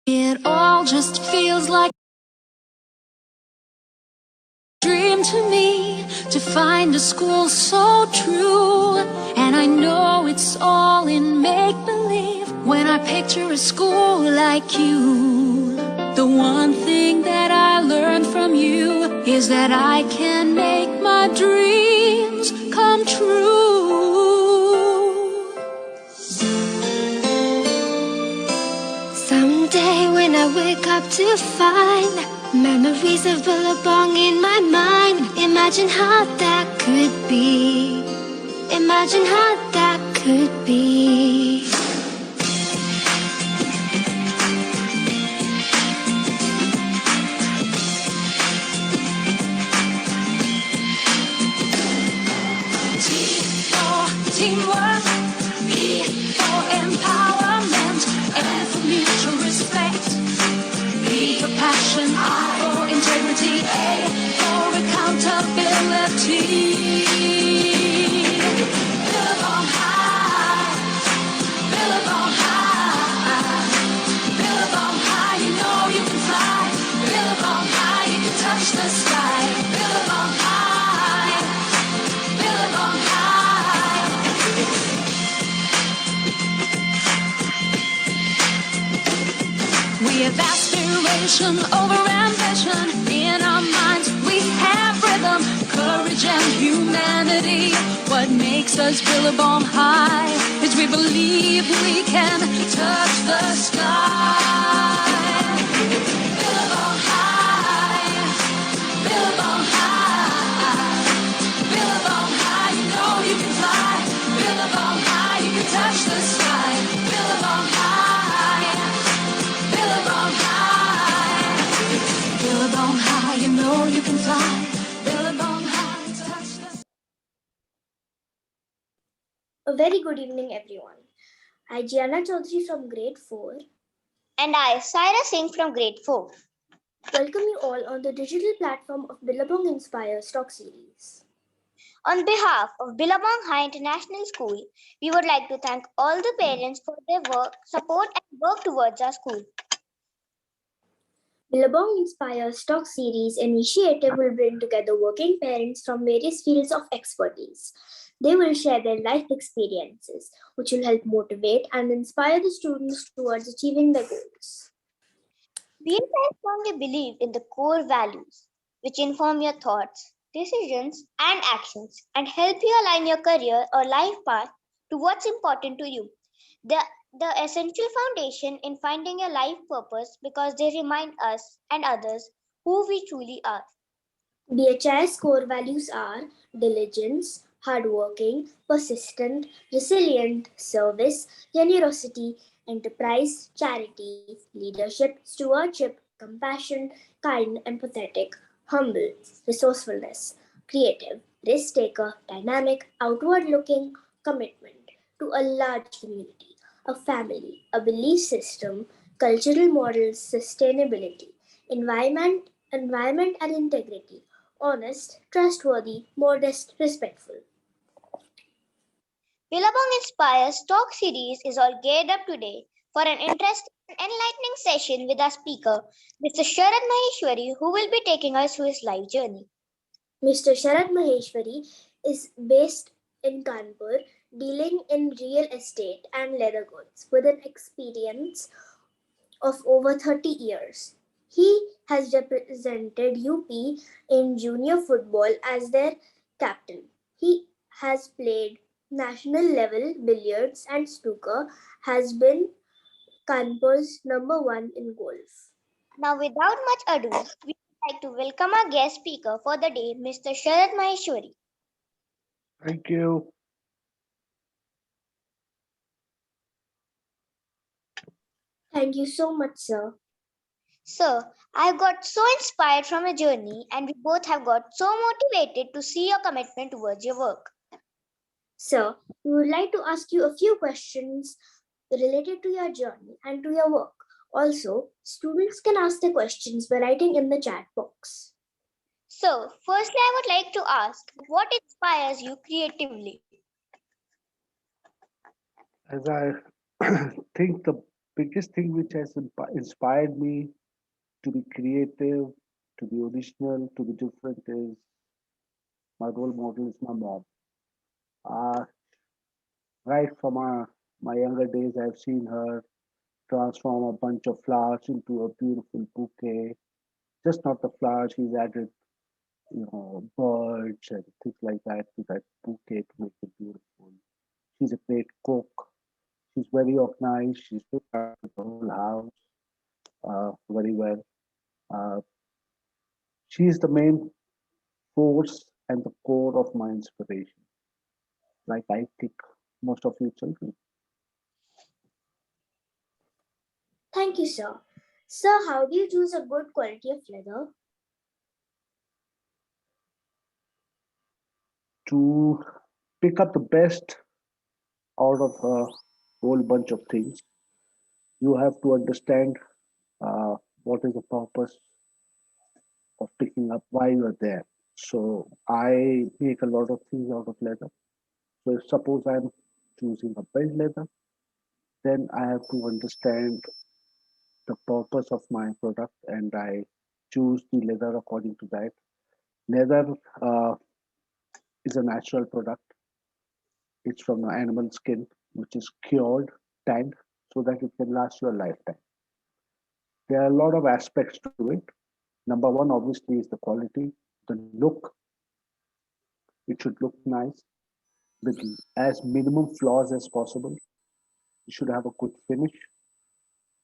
It all just feels like a dream to me, to find a school so true. And I know it's all in make-believe when I picture a school like you. The one thing that I learned from you is that I can make my dreams come true. Someday when I wake up to find memories of Billabong in my mind, imagine how that could be. Imagine how that could be. T for teamwork, E for empowerment, and for mutual respect. B for passion, I for integrity, A for accountability. Billabong high, Billabong high, Billabong high, you know you can fly. Billabong high, you can touch the sky. Billabong high, Billabong high. We have aspiration over ambition. In our minds we have rhythm, courage and humanity. What makes us Billabong high is we believe we can touch the sky. Billabong high, Billabong high, Billabong high, you know you can fly. Billabong high, you can touch the sky. Billabong high, Billabong high, Billabong high, you know you can fly. Billabong high, touch the. A very good evening, everyone. I, Gianna Chaudhary from grade 4, And I, Saira Singh from grade 4. welcome you all on the digital platform of Billabong Inspire Stock Series. On behalf of Billabong High International School, we would like to thank all the parents for their work, support, and work towards our school. Billabong Inspire Stock Series initiative will bring together working parents from various fields of expertise. They will share their life experiences, which will help motivate and inspire the students towards achieving their goals. BSI strongly believe in the core values, which inform your thoughts, decisions, and actions, and help you align your career or life path to what's important to you. The essential foundation in finding your life purpose because they remind us and others who we truly are. BHI's core values are diligence, hardworking, persistent, resilient, service, generosity, enterprise, charity, leadership, stewardship, compassion, kind, empathetic, humble, resourcefulness, creative, risk taker, dynamic, outward looking, commitment to a large community, a family, a belief system, cultural models, sustainability, environment and integrity, honest, trustworthy, modest, respectful. Billabong Inspire Talk Series is all geared up today for an interesting and enlightening session with our speaker, Mr. SHARAD Maheshwary, who will be taking us through his life journey. Mr. SHARAD Maheshwary is based in Kanpur, dealing in real estate and leather goods with an experience of over 30 years. He has represented UP in junior football as their captain. He has played national level billiards and snooker, has been Kanpur's #1 in golf. Now, without much ado, we would like to welcome our guest speaker for the day, Mr. SHARAD Maheshwary. Thank you. Thank you so much, sir. Sir, I got so inspired from your journey, and we both have got so motivated to see your commitment towards your work. Sir, we would like to ask you a few questions related to your journey and to your work. Also, students can ask their questions by writing in the chat box. So, firstly, I would like to ask, what inspires you creatively? As I think the Biggest thing which has inspired me to be creative, to be original, to be different is my role model is my mom. Uh, right from my younger days, I've seen her transform a bunch of flowers into a beautiful bouquet. Just not the flowers, she's added, birds and things like that to that bouquet to make it beautiful. She's a great cook. She's very organized. She's looked after the whole house very well. Uh, she is the main force and the core of my inspiration, like I think most of you children. Thank you, sir. Sir, how do you choose a good quality of leather? To pick up the best out of a whole bunch of things, you have to understand uh, what is the purpose of picking up, why you are there. So I make a lot of things out of leather. So if suppose I'm choosing a belt leather, then I have to understand the purpose of my product and I choose the leather according to that. Leather uh, is a natural product. It's from the animal skin, which is cured, tanned, so that it can last you a lifetime. There are a lot of aspects to it. Number one, obviously, is the quality, the look. It should look nice with as minimum flaws as possible. You should have a good finish.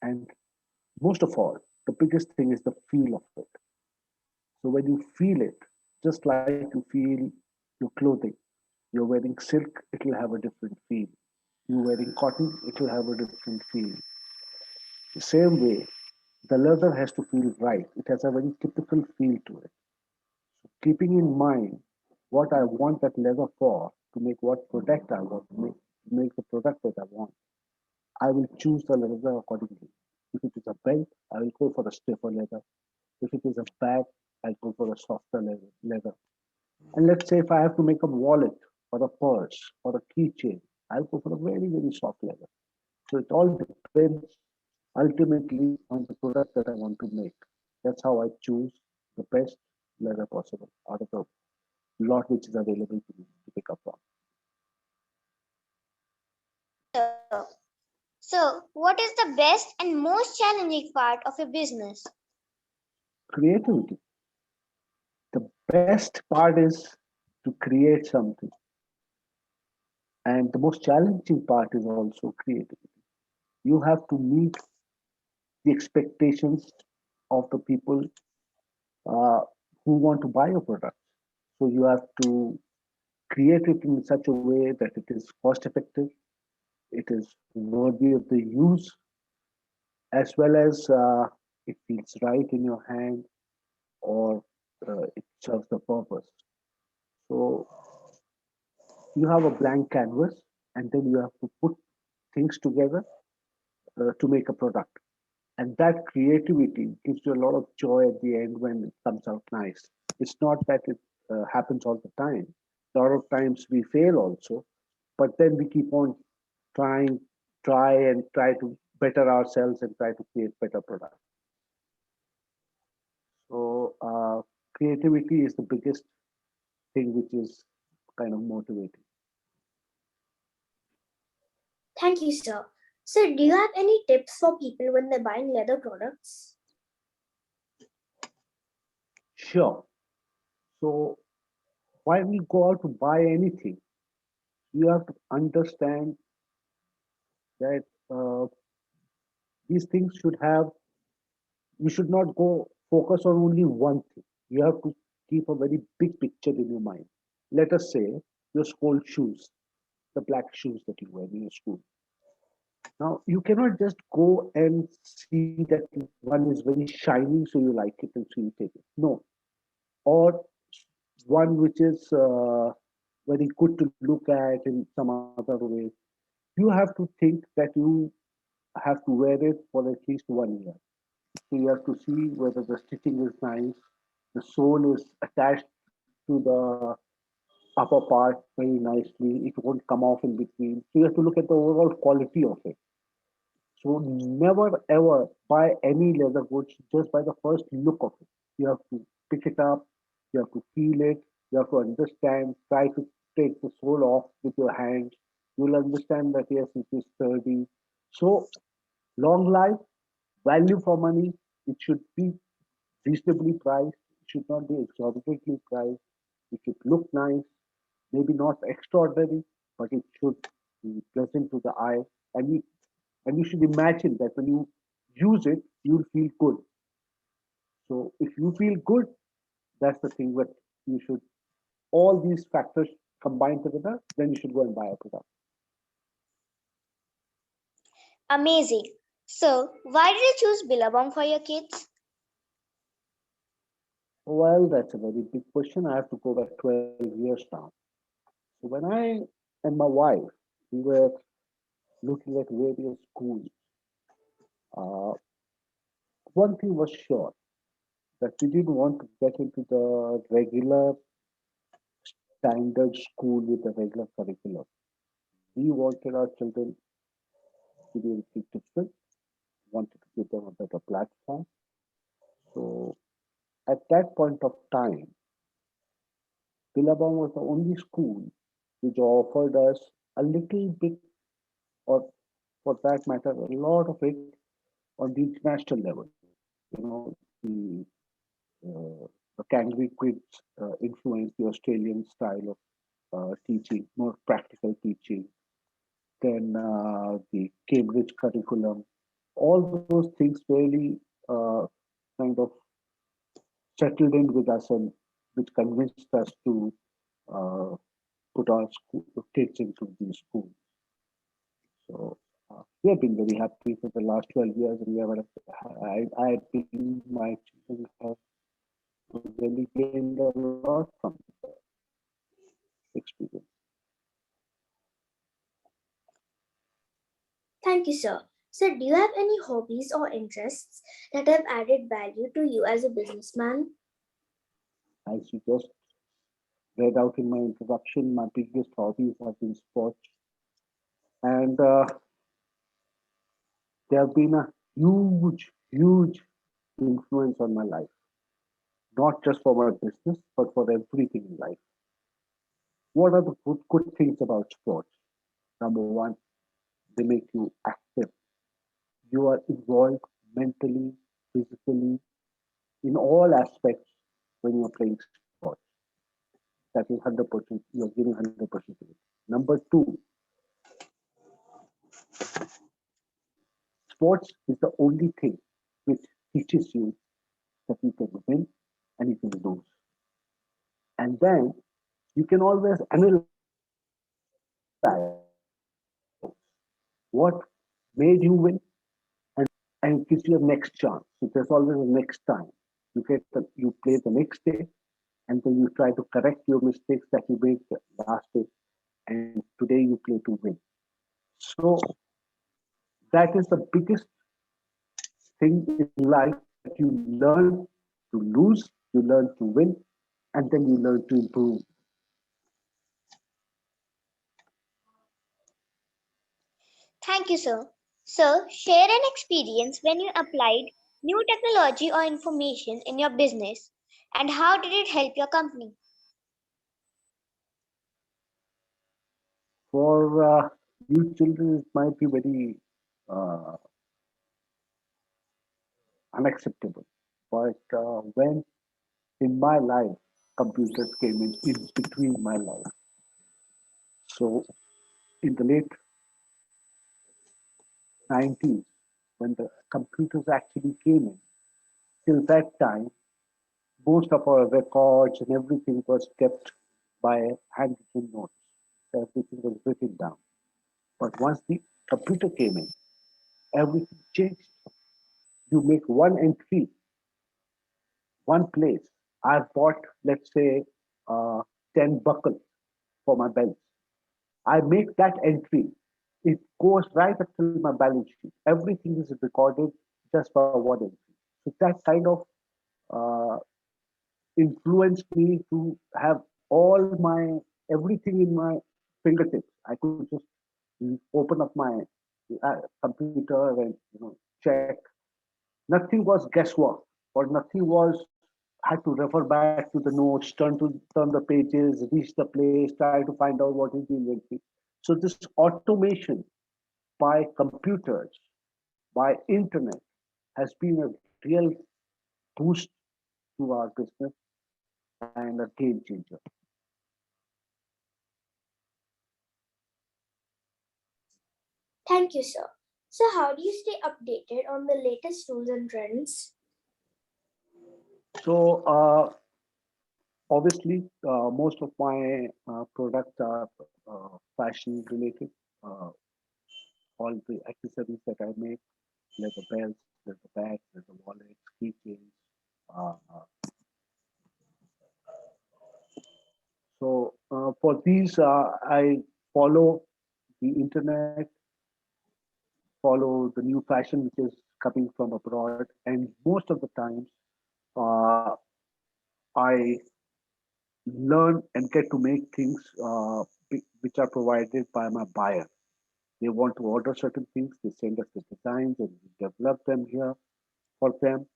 And most of all, the biggest thing is the feel of it. So when you feel it, just like you feel your clothing, you're wearing silk, it will have a different feel. You're wearing cotton, it will have a different feel. The same way, the leather has to feel right. It has a very typical feel to it. So keeping in mind what I want that leather for, to make what product I want to make the product that I want, I will choose the leather accordingly. If it is a belt, I will go for a stiffer leather. If it is a bag, I'll go for a softer leather. And let's say if I have to make a wallet or a purse or a keychain, I'll go for a very, very soft leather. So it all depends ultimately on the product that I want to make. That's how I choose the best leather possible out of the lot which is available to me to pick up from. Sir. So, what is the best and most challenging part of a business? Creativity. The best part is to create something. And the most challenging part is also creativity. You have to meet the expectations of the people uh, who want to buy your product. So you have to create it in such a way that it is cost effective, it is worthy of the use, as well as it feels right in your hand or it serves the purpose. So you have a blank canvas and then you have to put things together to make a product. And that creativity gives you a lot of joy at the end when it comes out nice. It's not that it happens all the time. A lot of times we fail also, but then we keep on trying, try to better ourselves and try to create better products. So creativity is the biggest thing which is kind of motivating. Thank you, sir. Sir, do you have any tips for people when they're buying leather products? Sure. So while we go out to buy anything, you have to understand that these things should have, you should not go focus on only one thing. You have to keep a very big picture in your mind. Let us say your school shoes, the black shoes that you wear in your school. Now, you cannot just go and see that one is very shiny, so you like it, and so you take it. No. Or one which is very good to look at in some other way. You have to think that you have to wear it for at least 1 year. So you have to see whether the stitching is nice, the sole is attached to the upper part very nicely, it won't come off in between. So you have to look at the overall quality of it. So never ever buy any leather goods just by the first look of it. You have to pick it up, you have to feel it, you have to understand, try to take the sole off with your hands. You'll understand that yes, it is sturdy. So long life, value for money, it should be reasonably priced, it should not be exorbitantly priced, it should look nice, maybe not extraordinary, but it should be pleasant to the eye. And you should imagine that when you use it, you'll feel good. So if you feel good, that's the thing that you should, all these factors combined together, then you should go and buy a product. Amazing. So, why did you choose Billabong for your kids? Well, that's a very big question. I have to go back 12 years now. So when I and my wife, we were looking at various schools, uh, one thing was sure that we didn't want to get into the regular standard school with a regular curriculum. We wanted our children to be a little different, wanted to give them a better platform. So at that point of time, Billabong was the only school which offered us a little bit, or for that matter, a lot of it on the international level. You know, the Cangri Quids influenced the Australian style of teaching, more practical teaching, then the Cambridge curriculum. All those things really kind of settled in with us and which convinced us to uh, put our kids into these schools. So we have been very happy for the last 12 years, and I believe my children have really gained a lot from experience. Thank you, sir. Sir, do you have any hobbies or interests that have added value to you as a businessman? As you just read out in my introduction, my biggest hobbies have been sports, and they have been a huge influence on my life, not just for my business, but for everything in life. What are the good things about sports? Number one, they make you active. You are involved mentally, physically, in all aspects when you are playing sports. That is 100%, you are giving 100% to it. Number two, sports is the only thing which teaches you that you can win and you can lose. And then you can always analyze what made you win, and it gives you a next chance. So there's always a next time. You play the next day, and then you try to correct your mistakes that you made the last day, and today you play to win. So that is the biggest thing in life, that you learn to lose, you learn to win, and then you learn to improve. Thank you, sir. Sir, share an experience when you applied new technology or information in your business and how did it help your company? For you children, it might be very uh, unacceptable. But when in my life, computers came in between my life. So in the late 90s, when the computers actually came in, till that time, most of our records and everything was kept by handwritten notes. Everything was written down. But once the computer came in, everything changed. You make one entry, one place. I've bought, let's say, 10 buckles for my belts. I make that entry. It goes right up to my balance sheet. Everything is recorded just for one entry. So that kind of uh, influenced me to have all my everything in my fingertips. I could just open up my computer and check. Nothing was guesswork, or nothing was had to refer back to the notes, turn the pages, reach the place, try to find out what is the inventory. So this automation by computers, by internet, has been a real boost to our business and a game changer. Thank you, sir. So, how do you stay updated on the latest tools and trends? So obviously, most of my products are fashion related. Uh, all the accessories that I make, leather belts, leather bags, leather wallets, keychains. Uh, for these, I follow the internet, follow the new fashion which is coming from abroad, and most of the times uh, I learn and get to make things which are provided by my buyer. They want to order certain things, they send us the designs and we develop them here for them.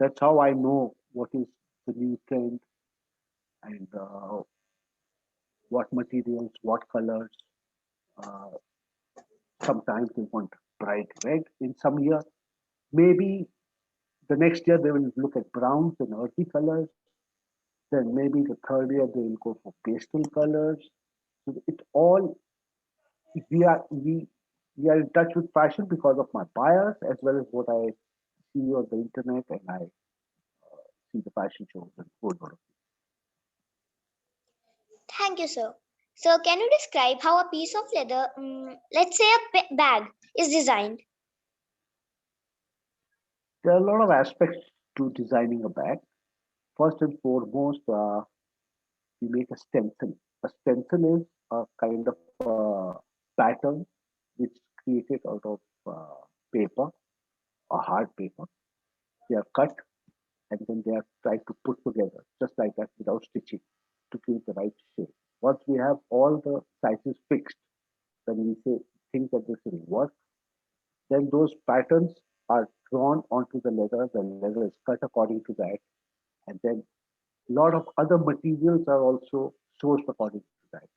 That's how I know what is the new trend and what materials, what colors. Uh, Sometimes they want bright red in some year. Maybe the next year they will look at browns and earthy colors. Then maybe the third year they will go for pastel colors. So it all we are we we are in touch with fashion because of my buyers as well as what I see on the internet, and I see the fashion shows and whole lot of Thank you, sir. So, can you describe how a piece of leather, let's say a bag, is designed? There are a lot of aspects to designing a bag. First and foremost, we make a stencil. A stencil is a kind of pattern which is created out of paper, a hard paper. They are cut and then they are tried to put together just like that without stitching to create the right shape. Once we have all the sizes fixed, then we say think that this will work. Then those patterns are drawn onto the leather. The leather is cut according to that, and then a lot of other materials are also sourced according to that.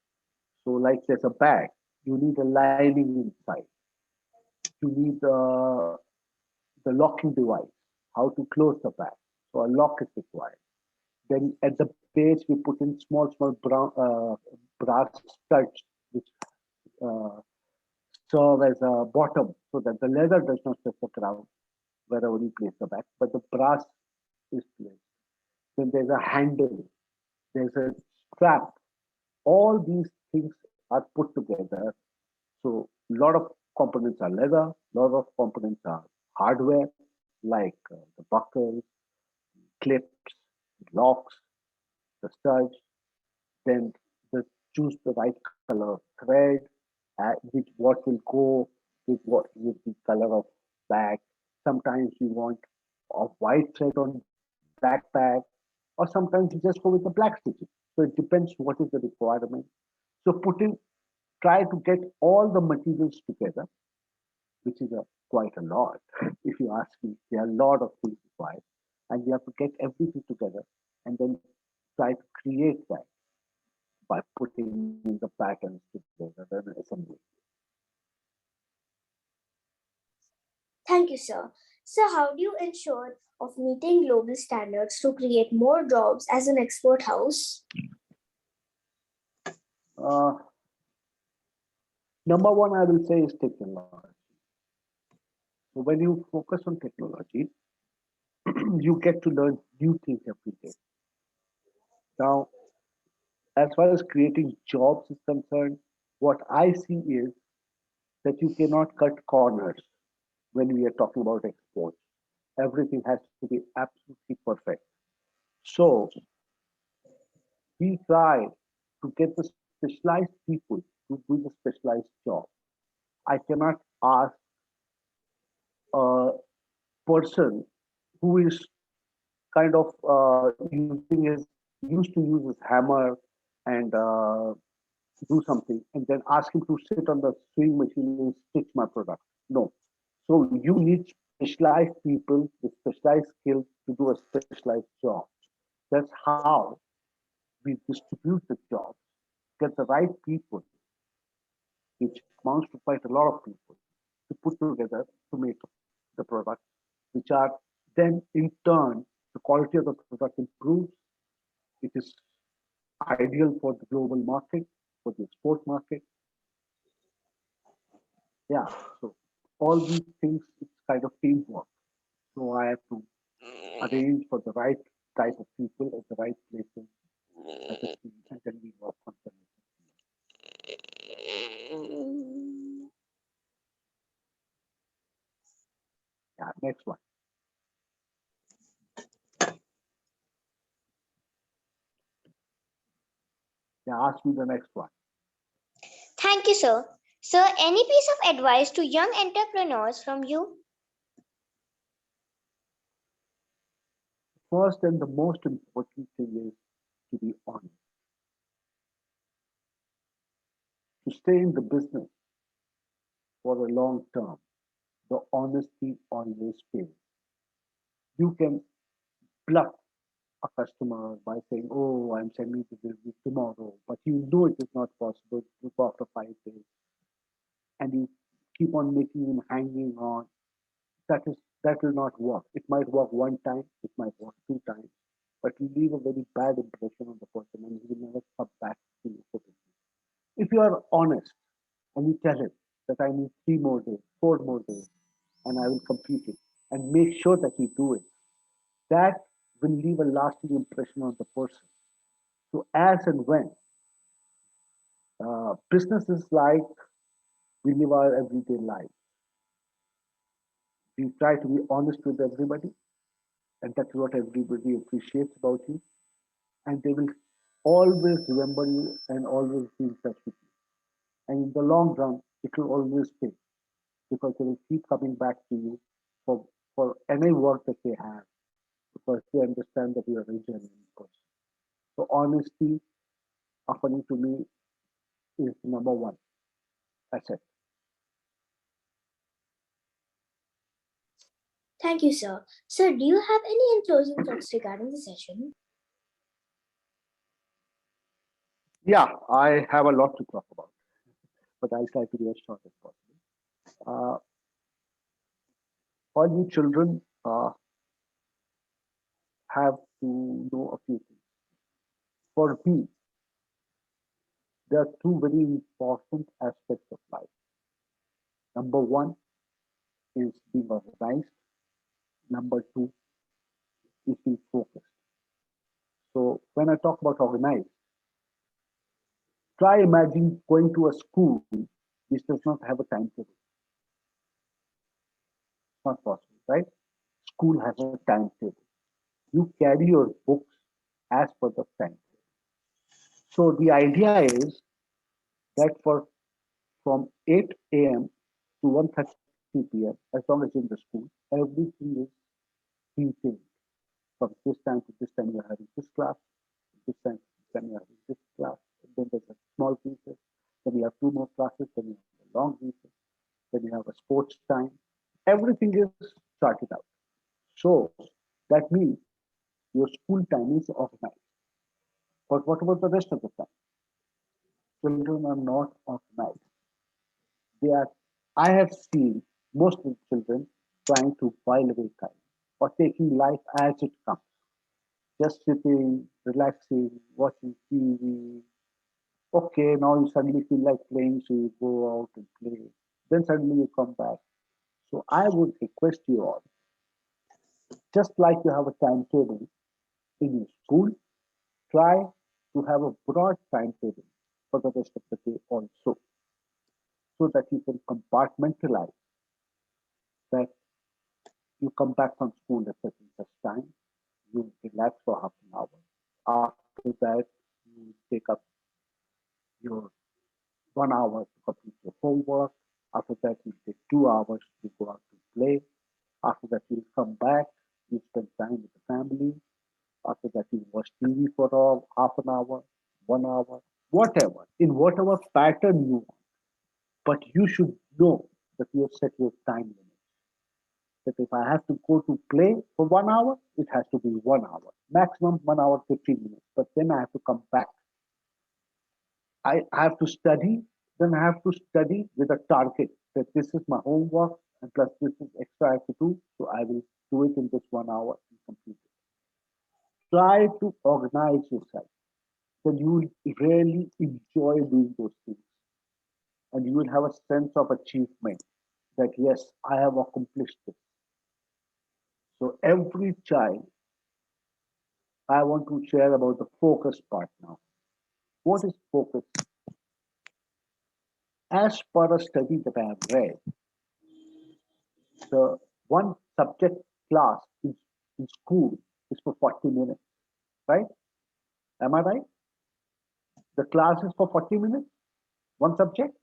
So, like there's a bag, you need a lining inside. You need the locking device, how to close the bag. So a lock is required. Then at the base, we put in small brass studs, which uh, serve as a bottom so that the leather does not touch the ground wherever you place the bag, but the brass is placed. Then there's a handle, there's a strap. All these things are put together. So a lot of components are leather, a lot of components are hardware, like the buckles, clips, locks, the studs. Then the choose the right color of thread, with what will go with the color of bag. Sometimes you want a white thread on black bag, or sometimes you just go with the black stitching. So it depends what is the requirement. So try to get all the materials together, which is quite a lot. If you ask me, there are a lot of things required, and you have to get everything together and then try to create that by putting the patterns together and assembling. Thank you, sir. So, how do you ensure of meeting global standards to create more jobs as an export house? Uh, Number one, I will say is technology. So when you focus on technology, you get to learn new things every day. Now, as far as creating jobs is concerned, what I see is that you cannot cut corners when we are talking about exports. Everything has to be absolutely perfect. So we try to get the specialized people to do the specialized job. I cannot ask a person who is kind of used to use his hammer and do something, and then ask him to sit on the sewing machine and stitch my product. No. So you need specialized people with specialized skills to do a specialized job. That's how we distribute the jobs, get the right people, which amounts to quite a lot of people, to put together to make the product, which are then in turn the quality of the product improves. It is ideal for the global market, for the export market. Yeah. So all these things, it's kind of teamwork. So I have to arrange for the right type of people at the right places as a team, and then we work on them. Yeah. Next one. Yeah. Ask me the next one. Thank you, sir. Sir, any piece of advice to young entrepreneurs from you? First and the most important thing is to be honest. To stay in the business for a long term, the honesty always pays. You can bluff a customer by saying, "Oh, I'm sending the delivery tomorrow," but you know it is not possible to go after 5 days, and you keep on making him hanging on. That will not work. It might work one time, it might work two times, but you leave a very bad impression on the person, and he will never come back to you for business. If you are honest and you tell him that I need 3 more days, 4 more days, and I will complete it, and make sure that you do it, that will leave a lasting impression on the person. So, as and when business is like we live our everyday life, we try to be honest with everybody, and that's what everybody appreciates about you, and they will always remember you and always be in touch with you. And in the long run, it will always pay because they will keep coming back to you for any work that they have because they understand that you are a genuine person. So honesty, according to me, is number one asset. Thank you, sir. Sir, do you have any closing thoughts regarding the session? Yeah, I have a lot to talk about, but I'll try to be as short as possible. Uh, all you children have to know a few things. For me, there are two very important aspects of life. Number one is being organized. Number two is being focused. So when I talk about organized, try imagine going to a school which does not have a timetable. It's not possible, right? School has a timetable. You carry your books as per the timetable. So the idea is that for from 8 a.m. to 1:30 p.m., as long as you're in the school, everything is being changed. From this time to this time, you're having this class. This time to this time, you're having this class. And then there's a small recess. Then you have 2 more classes. Then you have a long recess. Then you have a sports time. Everything is charted out. So that means your school time is organized. But what about the rest of the time? Children are not organized. They are. I have seen most of the children trying to while away time or taking life as it comes, just sitting, relaxing, watching TV. Okay, now you suddenly feel like playing, so you go out and play. Then suddenly you come back. So I would request you all, just like you have a timetable in your school, try to have a broad timetable for the rest of the day also, so that you can compartmentalize that you come back from school at certain such time, you relax for half an hour. After that, you take up your 1 hour to complete your homework. After that, you take 2 hours to go out to play. After that, you come back, you spend time with the family. After that, you watch TV for half an hour, 1 hour, whatever, in whatever pattern you want. But you should know that you have set your time limit. That if I have to go to play for 1 hour, it has to be 1 hour, maximum 1 hour, 15 minutes. But then I have to come back. I have to study, then I have to study with a target that this is my homework and plus this is extra I have to do. So I will do it in this 1 hour and complete it. Try to organize yourself. Then you will really enjoy doing those things. And you will have a sense of achievement that yes, I have accomplished this. So every child, I want to share about the focus part now. What is focus? As per a study that I have read, the one subject class in school is for 40 minutes, right? Am I right? The class is for 40 minutes, one subject.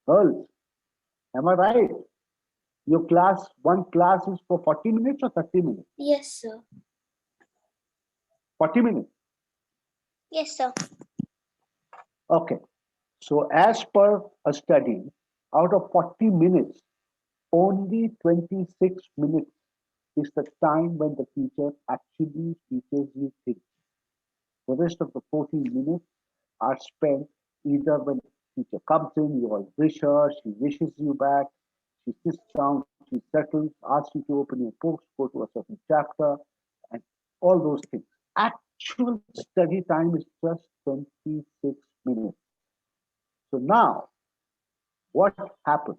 Girls, am I right? Your class, one class is for 40 minutes or 30 minutes? Yes, sir. 40 minutes. Yes, sir. Okay. So as per a study, out of 40 minutes, only 26 minutes is the time when the teacher actually teaches you things. The rest of the 14 minutes are spent either when the teacher comes in, you all wish her, she wishes you back, she sits down, she settles, asks you to open your books, go to a certain chapter, and all those things. Actual study time is just 26 minutes. So now, what happens?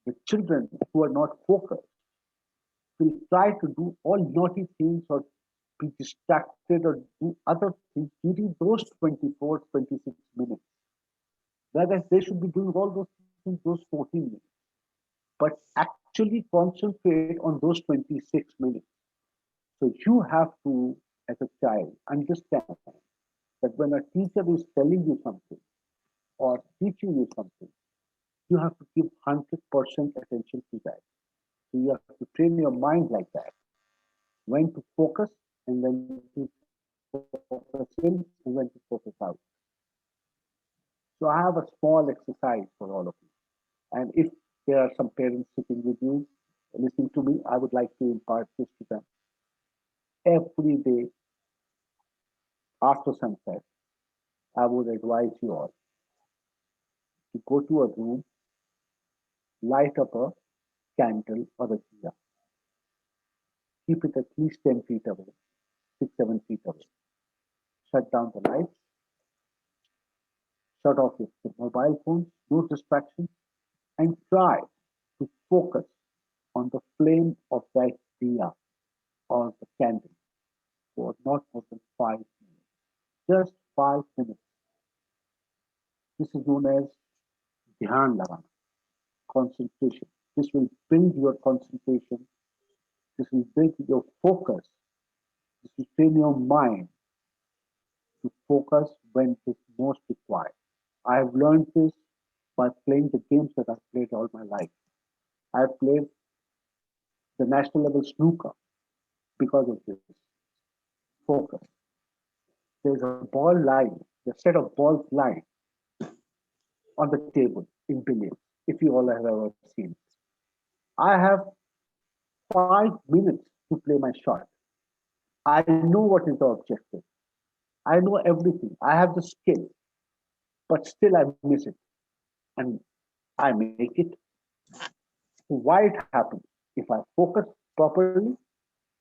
The children who are not focused will try to do all naughty things or be distracted or do other things during those 24, 26 minutes. Whereas they should be doing all those things in those 14 minutes. But actually concentrate on those 26 minutes. So you have to, as a child, understand that when a teacher is telling you something or teaching you something, you have to give 100% attention to that. So you have to train your mind like that. When to focus and when to focus in and when to focus out. So I have a small exercise for all of you. And if there are some parents sitting with you listening to me, I would like to impart this to them. Every day after sunset, I would advise you all to go to a room, light up a candle or a diya. Keep it at least 10 feet away, 6, 7 feet away. Shut down the lights, shut off your mobile phones, no distractions, and try to focus on the flame of that diya or the candle for not more than 5 minutes. Just 5 minutes. This is known as dhyan lagana, concentration. This will build your concentration. This will build your focus. This will train your mind to focus when it is most required. I have learned this by playing the games that I've played all my life. I've played the national level snooker because of this focus. There's a ball line, a set of balls lying on the table in billiards, if you all have ever seen it. I have 5 minutes to play my shot. I know what is the objective. I know everything. I have the skill, but still I miss it. And I make it. So why it happens? If I focus properly,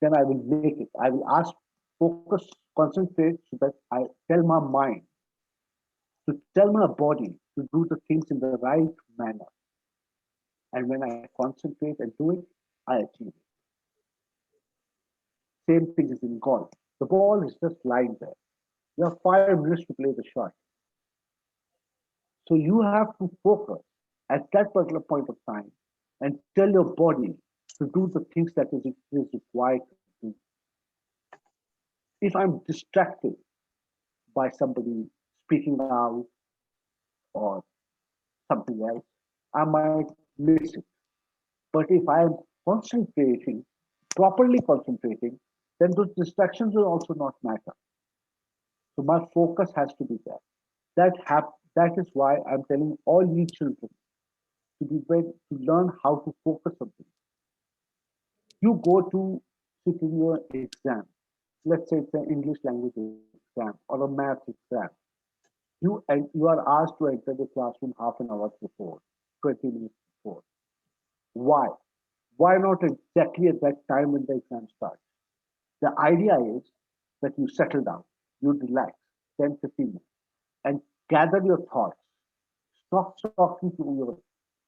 then I will make it. I will ask, focus, concentrate so that I tell my mind, to tell my body to do the things in the right manner. And when I concentrate and do it, I achieve it. Same thing is in golf. The ball is just lying there. You have 5 minutes to play the shot. So you have to focus at that particular point of time and tell your body to do the things that is required to do. If I'm distracted by somebody speaking out or something else, I might miss it. But if I am concentrating, properly concentrating, then those distractions will also not matter. So my focus has to be there. That is why I'm telling all you children to learn how to focus on things. You go to sit in your exam. Let's say it's an English language exam or a math exam. You are asked to enter the classroom half an hour before, 20 minutes before. Why? Why not exactly at that time when the exam starts? The idea is that you settle down, you relax 10, 15 minutes, and gather your thoughts. Stop talking to your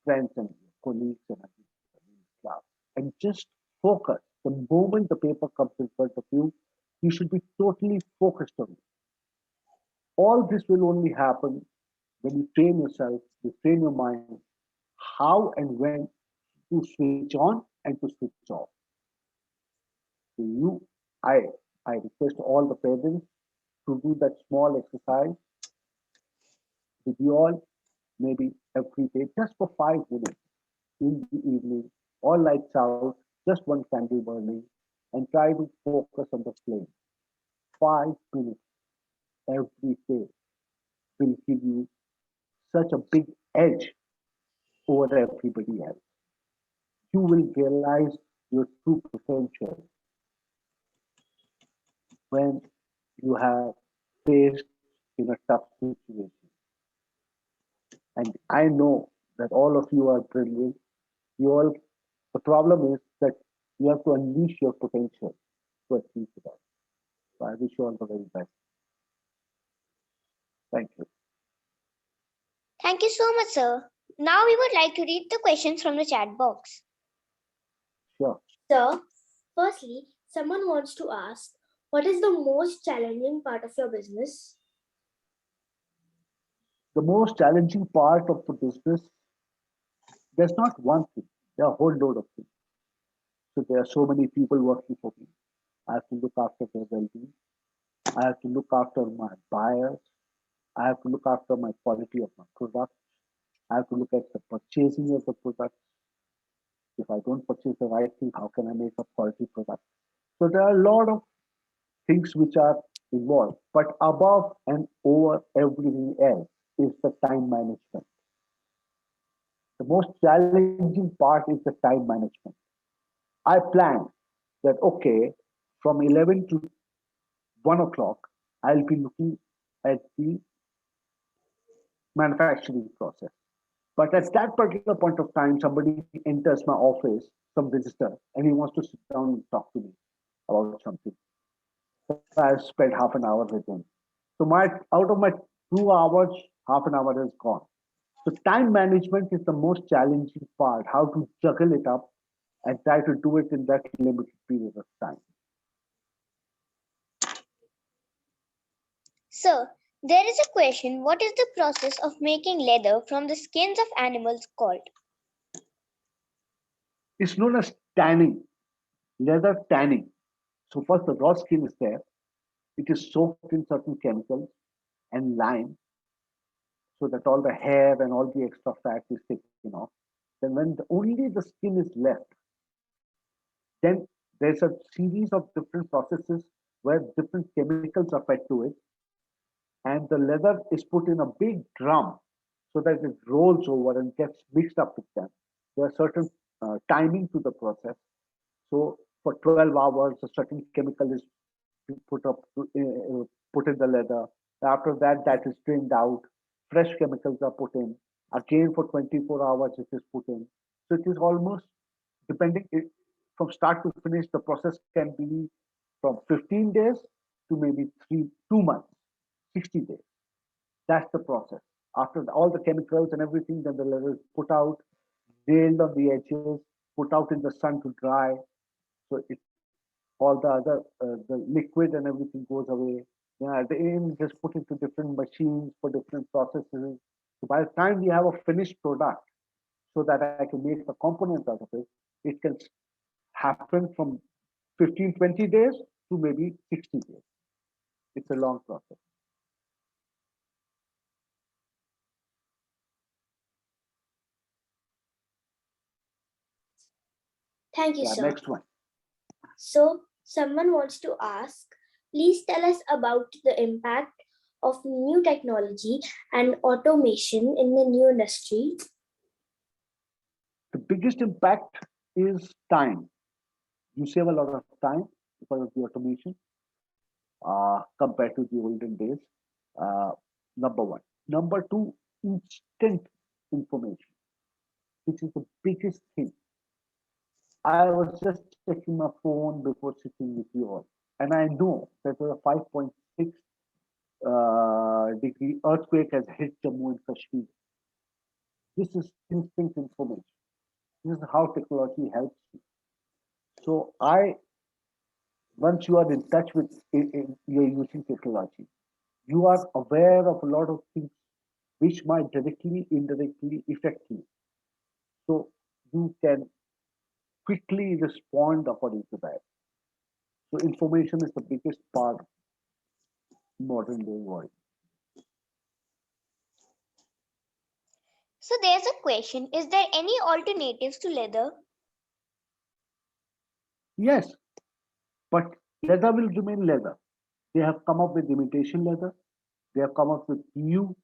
friends and your colleagues and everybody in class, and just focus. The moment the paper comes in front of you, you should be totally focused on it. All this will only happen when you train yourself, you train your mind how and when to switch on and to switch off. So I, I request all the parents to do that small exercise with you all, maybe every day, just for 5 minutes in the evening, all lights out, just one candle burning, and try to focus on the flame. 5 minutes every day will give you such a big edge over everybody else. You will realize your true potential when you have faced in a tough situation. And I know that all of you are brilliant. You all, the problem is that you have to unleash your potential to achieve that. So I wish you all the very best. Thank you. Thank you so much, sir. Now we would like to read the questions from the chat box. Sure. Sir, firstly, someone wants to ask, what is the most challenging part of your business? The most challenging part of the business, there's not one thing, there are a whole load of things. So there are so many people working for me. I have to look after their well-being. I have to look after my buyers. I have to look after my quality of my product. I have to look at the purchasing of the product. If I don't purchase the right thing, how can I make a quality product? So there are a lot of things which are involved. But above and over everything else is the time management. The most challenging part is the time management. I planned that, okay, from 11 to 1 o'clock, I'll be looking at the manufacturing process. But at that particular point of time, somebody enters my office, some visitor, and he wants to sit down and talk to me about something. So I've spent half an hour with him. So my out of my 2 hours, half an hour is gone. So time management is the most challenging part, how to juggle it up and try to do it in that limited period of time. Sir, there is a question. What is the process of making leather from the skins of animals called? It's known as tanning, leather tanning. So first the raw skin is there. It is soaked in certain chemicals and lime so that all the hair and all the extra fat is taken off. Then when only the skin is left, then there's a series of different processes where different chemicals are fed to it, and the leather is put in a big drum so that it rolls over and gets mixed up with them. There are certain timing to the process. So for 12 hours, a certain chemical is put up, put in the leather. After that, that is drained out. Fresh chemicals are put in. Again, for 24 hours, it is put in. So it is almost depending from start to finish. The process can be from 15 days to maybe 2 months, 60 days. That's the process. After all the chemicals and everything, then the leather is put out, nailed on the edges, put out in the sun to dry. So it all the other the liquid and everything goes away. Yeah, at the end, just put into different machines for different processes. So by the time we have a finished product, so that I can make the components out of it can happen from 15, 20 days to maybe 60 days. It's a long process. Thank you, Yeah, sir. next one. So, someone wants to ask, please tell us about the impact of new technology and automation in the new industry? The biggest impact is time. You save a lot of time because of the automation compared to the olden days. Uh, Number one. Number two, instant information, which is the biggest thing. I was just checking my phone before sitting with you all, and I know that a 5.6 degree earthquake has hit Jammu and Kashmir. This is instant information. This is how technology helps you. So once you are in touch with you're using technology, you are aware of a lot of things which might directly, indirectly affect you. So you can quickly respond according to that. So information is the biggest part of modern day world. So there's a question, is there any alternatives to leather? Yes, but leather will remain leather. They have come up with imitation leather. They have come up with new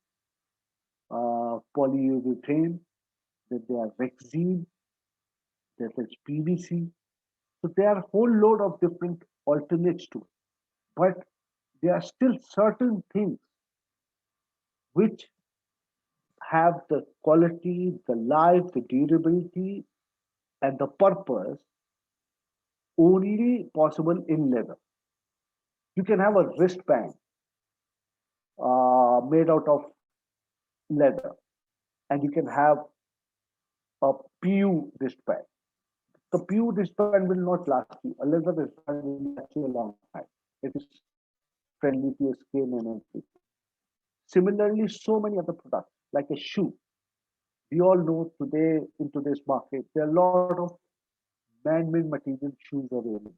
polyurethane. That they are Rexine. That is PVC. So there are a whole load of different alternates to it. But there are still certain things which have the quality, the life, the durability, and the purpose only possible in leather. You can have a wristband made out of leather, and you can have a PU wristband. The PU wristband will not last you. A leather wristband will last you a long time. It is friendly to your skin and everything. Similarly, so many other products like a shoe. We all know today in today's market there are a lot of man-made material shoes available.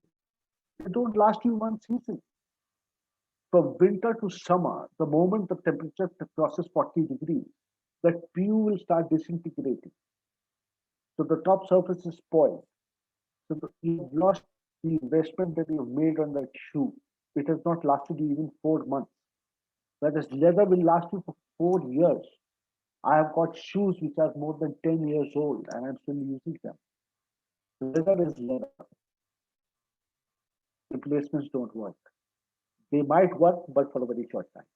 They don't last you one season. From winter to summer, the moment the temperature crosses 40 degrees, that PU will start disintegrating. So the top surface is spoiled. So you've lost the investment that you've made on that shoe. It has not lasted you even 4 months. Whereas leather will last you for 4 years. I have got shoes which are more than 10 years old and I'm still using them. Leather is leather. Replacements don't work. They might work, but for a very short time.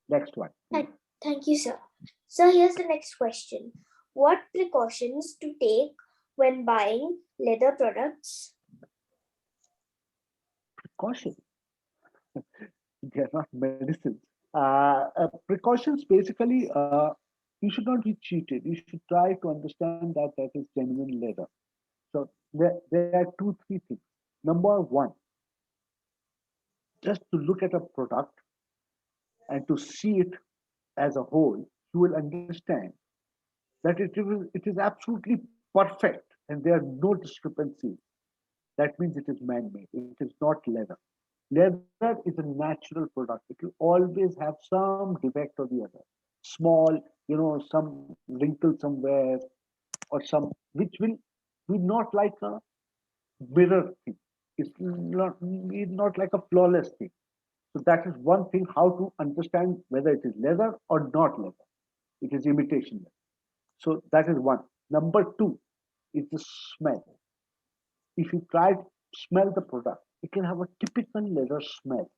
Next one. Thank you, sir. So here's the next question. What precautions to take when buying leather products? Precaution. They are not medicines. Precautions basically, you should not be cheated. You should try to understand that that is genuine leather. So there are two, three things. Number one, just to look at a product and to see it as a whole, you will understand that it is absolutely perfect and there are no discrepancies. That means it is man-made. It is not leather. Leather is a natural product. It will always have some defect or the other. Small, some wrinkle somewhere or some, which will be not like a mirror thing. It's not like a flawless thing. So that is one thing, how to understand whether it is leather or not leather. It is imitation leather. So that is one. Number two is the smell. If you try to smell the product, it can have a typical leather smell.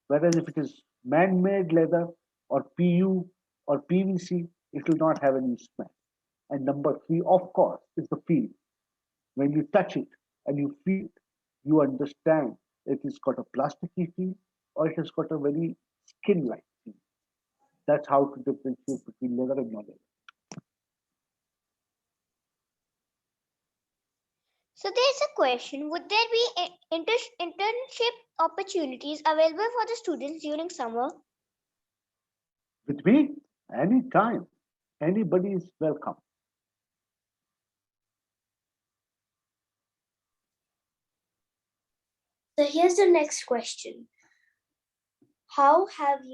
Whereas if it is man-made leather or PU or PVC, it will not have any smell. And number three, of course, is the feel. When you touch it and you feel it, you understand it has got a plasticky feel or it has got a very skin-like feel. That's how to differentiate between leather and non-leather. So there's a question, would there be internship opportunities available for the students during summer? With me, anytime, anybody is welcome. So here's the next question. How have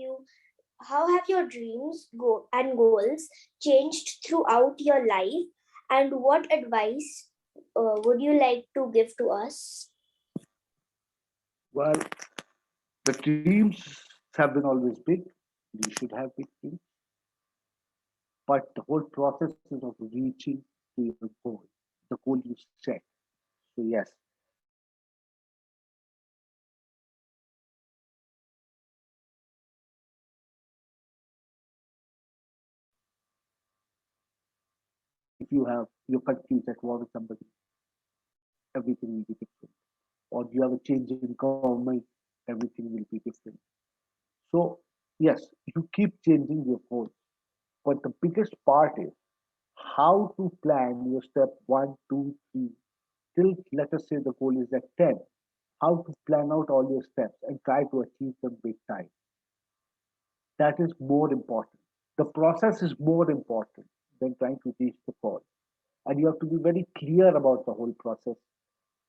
your dreams and goals changed throughout your life, and what advice would you like to give to us? Well, the dreams have been always big. You should have big dreams, but the whole process is of reaching to your goal, the goal you set. So yes, if you're confused at war with somebody, everything will be different. Or you have a change in government, everything will be different. So yes, you keep changing your goals, but the biggest part is how to plan your step one, two, three, till let us say the goal is at 10. How to plan out all your steps and try to achieve them big time. That is more important. The process is more important than trying to reach the goal. And you have to be very clear about the whole process.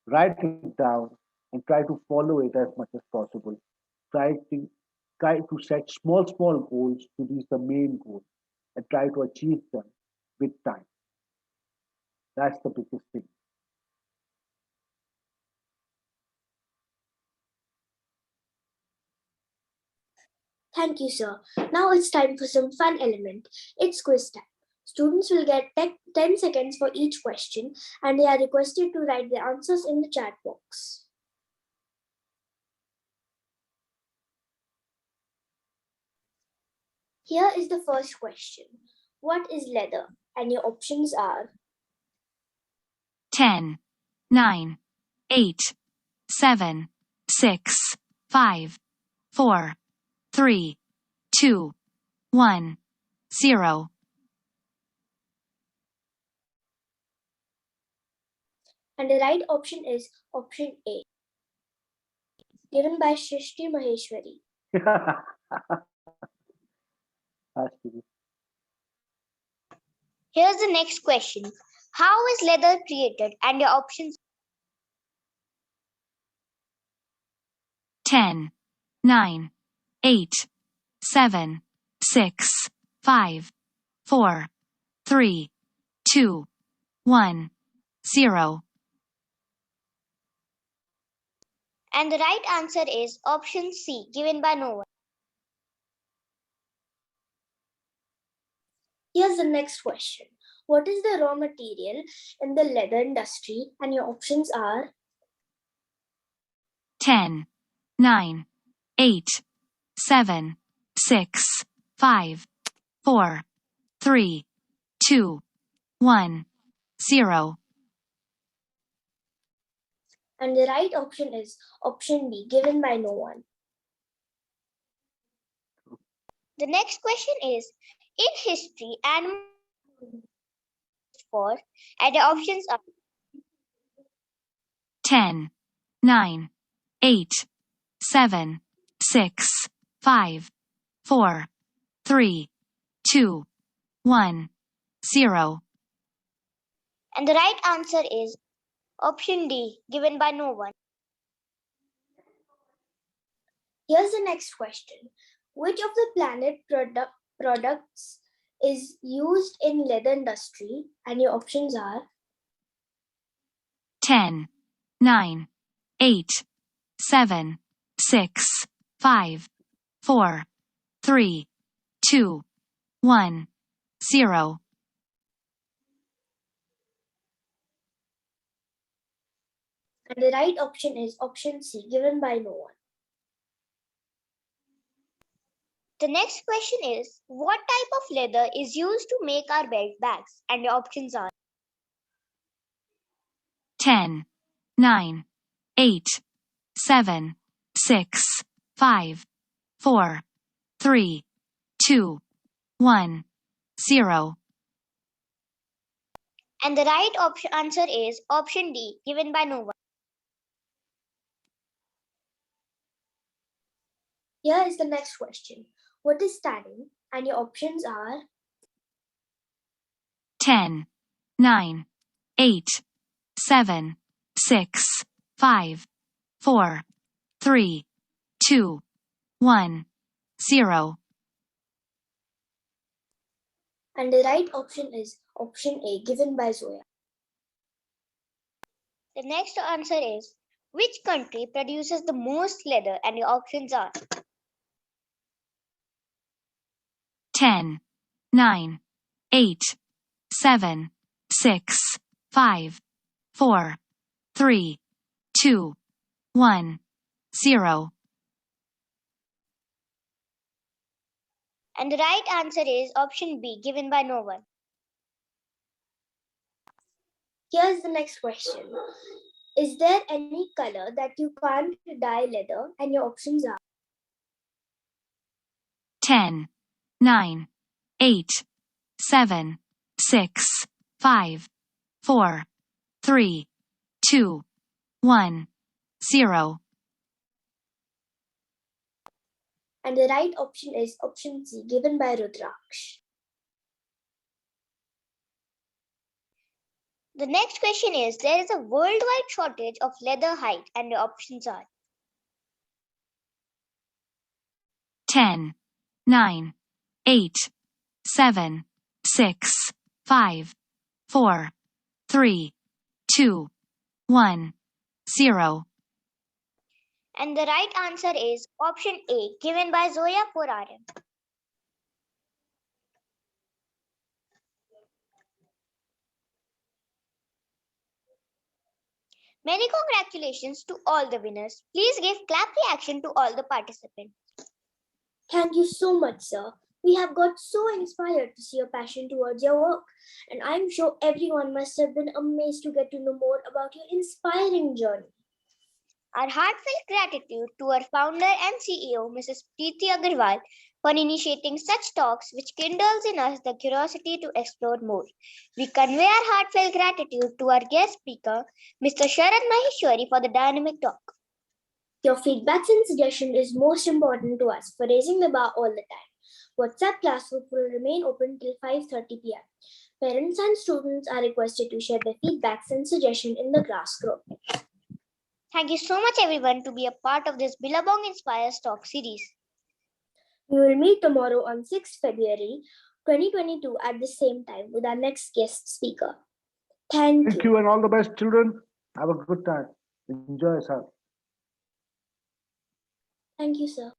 Write it down and try to follow it as much as possible. Try to try to set small goals to reach the main goal and try to achieve them with time. That's the biggest thing. Thank you, sir. Now it's time for some fun element. It's quiz time. Students will get 10 seconds for each question and they are requested to write their answers in the chat box. Here is the first question. What is leather? And your options are 10, 9, 8, 7, 6, 5, 4, 3, 2, 1, 0. and the right option is option A, given by Shrishti Maheshwari. Has to be. Here's the next question. How is leather created? And your options 10, 9, 8, 7, 6, 5, 4, 3, 2, 1, 0. and the right answer is option C, given by no one. Here's the next question. What is the raw material in the leather industry? And your options are 10, 9, 8, 7, 6, 5, 4, 3, 2, 1, 0. and the right option is option B, given by no one. The next question is in history, animals for, and the options are 10, 9, 8, 7, 6, 5, 4, 3, 2, 1, 0. and the right answer is option D, given by no one. Here's the next question. Which of the planet products is used in leather industry? And your options are 10, 9, 8, 7, 6, 5, 4, 3, 2, 1, 0. and the right option is option C, given by no one. The next question is what type of leather is used to make our belt bags? And your options are 10, 9, 8, 7, 6, 5, 4, 3, 2, 1, 0. and the right answer is option D, given by no one. Here is the next question. What is tanning? And your options are 10, 9, 8, 7, 6, 5, 4, 3, 2, 1, 0. and the right option is option A, given by Zoya. The next answer is Which country produces the most leather? And your options are 10, 9, 8, 7, 6, 5, 4, 3, 2, 1, 0. And the right answer is option B, given by no one. Here's the next question. Is there any color that you can't dye leather? And your options are 10, 9, 8, 7, 6, 5, 4, 3, 2, 1, 0. and the right option is option C, given by Rudraksh. The next question is, there is a worldwide shortage of leather hide, and the options are 10, 9, 8, 7, 6, 5, 4, 3, 2, 1, 0. And the right answer is option A, given by Zoya Puraram. Many congratulations to all the winners. Please give clap reaction to all the participants. Thank you so much, sir. We have got so inspired to see your passion towards your work, and I'm sure everyone must have been amazed to get to know more about your inspiring journey. Our heartfelt gratitude to our founder and CEO, Mrs. Preeti Agarwal, for initiating such talks which kindles in us the curiosity to explore more. We convey our heartfelt gratitude to our guest speaker, Mr. SHARAD Maheshwary, for the dynamic talk. Your feedbacks and suggestions is most important to us for raising the bar all the time. WhatsApp class group will remain open till 5:30 p.m. Parents and students are requested to share their feedbacks and suggestions in the class group. Thank you so much, everyone, to be a part of this Billabong Inspires Talk series. We will meet tomorrow on 6th February 2022 at the same time with our next guest speaker. Thank Thank you and all the best, children. Have a good time. Enjoy yourself. Thank you, sir.